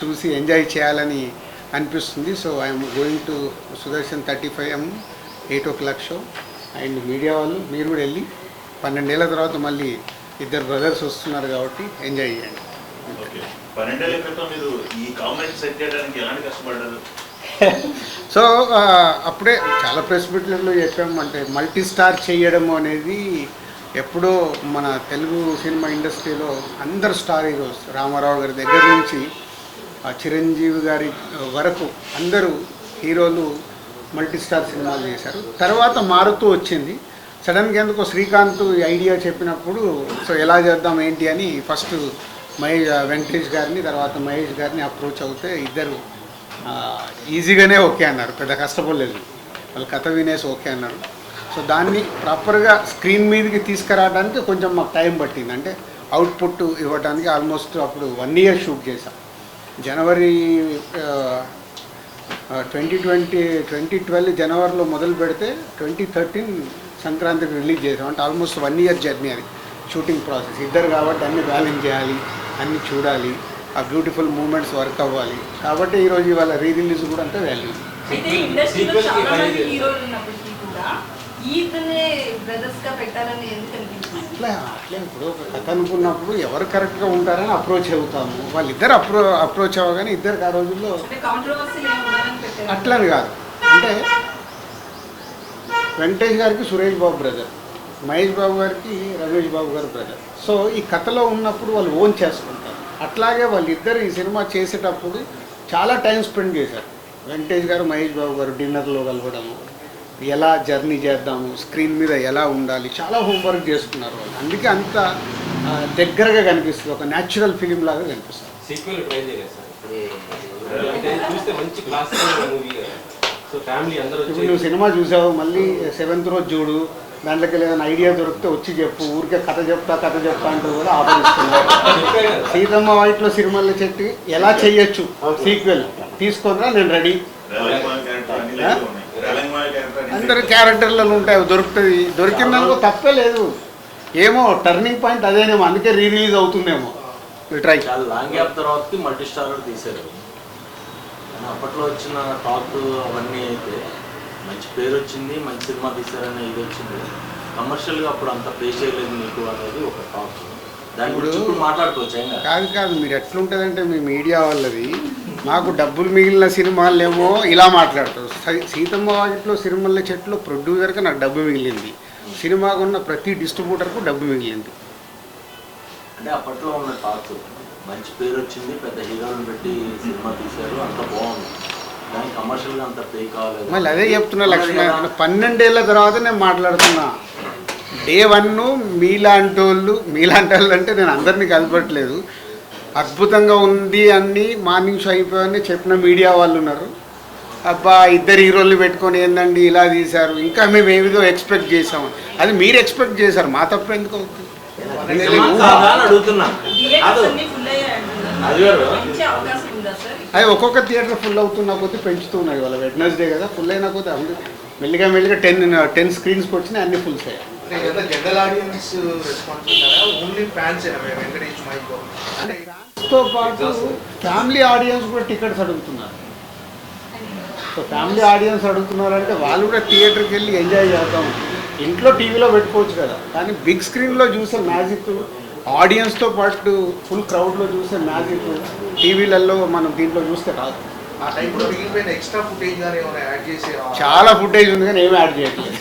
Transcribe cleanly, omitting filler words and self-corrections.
చూసి ఎంజాయ్ చేయాలని అనిపిస్తుంది. So I'm going to Sudarshan 35M 8 o'clock show. And media వాళ్ళు మీరు కూడా వెళ్ళి 12 ఏళ్ళ తర్వాత మళ్ళీ ఇద్దరు బ్రదర్స్ వస్తున్నారు కాబట్టి ఎంజాయ్ చేయండి. సో అప్పుడే చాలా ప్రెస్ మీట్లలో చెప్పాము, అంటే మల్టీ స్టార్ చేయడం అనేది ఎప్పుడో మన తెలుగు సినిమా ఇండస్ట్రీలో అందరు స్టార్ హీరోస్ రామారావు గారి దగ్గర నుంచి చిరంజీవి గారి వరకు అందరూ హీరోలు మల్టీ స్టార్ సినిమాలు చేశారు. తర్వాత మారుతూ వచ్చింది. సడన్గా ఎందుకో శ్రీకాంత్ ఐడియా చెప్పినప్పుడు సో ఎలా చేద్దాం ఏంటి అని ఫస్ట్ వెంకటేష్ గారిని తర్వాత మహేష్ గారిని అప్రోచ్ అవుతే ఇద్దరు ఈజీగానే ఓకే అన్నారు, పెద్ద కష్టపడలేదు. వాళ్ళు కథ వినేసి ఓకే అన్నారు. సో దాన్ని ప్రాపర్గా స్క్రీన్ మీదకి తీసుకురావడానికి కొంచెం మాకు టైం పట్టింది. అంటే అవుట్పుట్ ఇవ్వడానికి ఆల్మోస్ట్ అప్పుడు 1 year షూట్ చేశాం. జనవరి 2012 జనవరిలో మొదలు పెడితే 2013 సంక్రాంతికి రిలీజ్ చేసాం. అంటే ఆల్మోస్ట్ 1 year జర్నీ అది షూటింగ్ ప్రాసెస్. ఇద్దరు కాబట్టి అన్ని బ్యాలెన్స్ చేయాలి, అన్నీ చూడాలి, ఆ బ్యూటిఫుల్ మూమెంట్స్ వర్క్ అవ్వాలి. కాబట్టి ఈరోజు ఇవాళ రీ రిలీజ్ కూడా అంతా వాల్యూ. అట్లా ఇప్పుడు ఒక కథ అనుకున్నప్పుడు ఎవరు కరెక్ట్గా ఉంటారని అప్రోచ్ అవుతాము. వాళ్ళిద్దరు అప్రోచ్ అవ్వగానే ఇద్దరికి ఆ రోజుల్లో అట్లని కాదు. అంటే వెంకటేష్ గారికి సురేష్ బాబు బ్రదర్, మహేష్ బాబు గారికి రమేష్ బాబు గారు బ్రదర్. సో ఈ కథలో ఉన్నప్పుడు వాళ్ళు ఓన్ చేసుకుంటారు. అట్లాగే వాళ్ళిద్దరు ఈ సినిమా చేసేటప్పుడు చాలా టైం స్పెండ్ చేశారు. వెంకటేష్ గారు మహేష్ బాబు గారు డిన్నర్లో కలవడము, ఎలా జర్నీ చేద్దాము, స్క్రీన్ మీద ఎలా ఉండాలి, చాలా హోంవర్క్ చేసుకున్నారు వాళ్ళు. అందుకే అంత దగ్గరగా కనిపిస్తుంది, ఒక న్యాచురల్ ఫిలిం లాగా కనిపిస్తుంది. నువ్వు సినిమా చూసావు, మళ్ళీ 7th రోజు చూడు, దాంట్లోకి ఏదైనా ఐడియా దొరికితే వచ్చి చెప్పు. ఊరికే కథ చెప్తా అంటూ కూడా ఆపరిస్తున్నారు. సీతమ్మ వాయిట్లో సిరిమల్ల చెట్టు ఎలా చెయ్యొచ్చు సీక్వెల్ తీసుకున్నా నేను రెడీ. అందరు క్యారెక్టర్లలో ఉంటాయి, దొరుకుతుంది. దొరికిందనుకో తప్పే లేదు. ఏమో టర్నింగ్ పాయింట్ అదేనేమో, అందుకే రీ రిలీజ్ అవుతుందేమో. ట్రై లాంగ్ గ్యాప్ తర్వాత మల్టీ స్టార్ తీశారు. అప్పట్లో వచ్చిన టాక్ అవన్నీ అయితే మంచి పేరు వచ్చింది, మంచి సినిమా తీశారనే ఇది వచ్చింది. కమర్షియల్గా అప్పుడు అంత పే చేయలేదు మీకు అనేది ఒక టాక్. దాని గురించి ఇప్పుడు మాట్లాడుకోవచ్చు. కాదు మీరు ఎట్లుంటుందంటే మీ మీడియా వాళ్ళది మాకు డబ్బులు మిగిలిన సినిమాలు ఏమో ఇలా మాట్లాడతారు. సీతమ్మ వాకిట్లో సిరిమల్ల చెట్టులో ప్రొడ్యూసర్కి నాకు డబ్బు మిగిలింది, సినిమాకు ఉన్న ప్రతి డిస్ట్రిబ్యూటర్కు డబ్బు మిగిలింది. అంటే అప్పట్లో ఉన్న టాక్ మంచి పేరు వచ్చింది, పెద్ద హీరోలను పెట్టి సినిమా తీశారు, అంత బాగుంది. దానికి కమర్షియల్గా అంత పే కావాలి. మళ్ళీ అదే చెప్తున్నా లక్ష్మీ, 12 ఏళ్ళ తర్వాత నేను మాట్లాడుతున్నా. Day 1 మీలాంటి వాళ్ళు అంటే నేను అందరినీ కలపట్లేదు, అద్భుతంగా ఉంది అని మార్నింగ్ షో అయిపోయాయని చెప్పిన మీడియా వాళ్ళు ఉన్నారు. అబ్బా ఇద్దరు హీరోలు పెట్టుకొని ఏందండి ఇలా తీశారు, ఇంకా మేము ఏమిదో ఎక్స్పెక్ట్ చేసాము. అది మీరు ఎక్స్పెక్ట్ చేశారు, మా తప్పు ఎందుకు అవుతుంది? అది ఒక్కొక్క థియేటర్ ఫుల్ అవుతున్న కొద్దీ పెంచుతున్నాయి. వాళ్ళ వెడ్నెస్డే కదా, ఫుల్ అయిన కొద్దీ మెల్లిగా 10 స్క్రీన్స్కి వచ్చినాయి, అన్ని ఫుల్స్ అయ్యాయి. ఫ్యాన్స్తో పాటు ఫ్యామిలీ ఆడియన్స్ కూడా టికెట్స్ అడుగుతున్నారు. సో ఫ్యామిలీ ఆడియన్స్ అడుగుతున్నారంటే వాళ్ళు కూడా థియేటర్కి వెళ్ళి ఎంజాయ్ చేద్దాం. ఇంట్లో టీవీలో పెట్టుకోవచ్చు కదా, కానీ బిగ్ స్క్రీన్లో చూసే మ్యాజిక్, ఆడియన్స్తో పాటు ఫుల్ క్రౌడ్లో చూసే మ్యాజిక్ టీవీలలో మనం దీంట్లో చూస్తే రాదు. ఎక్స్ట్రా ఫుటేజ్ చాలా ఫుటేజ్ ఉంది కానీ ఏమీ యాడ్ చేయట్లేదు.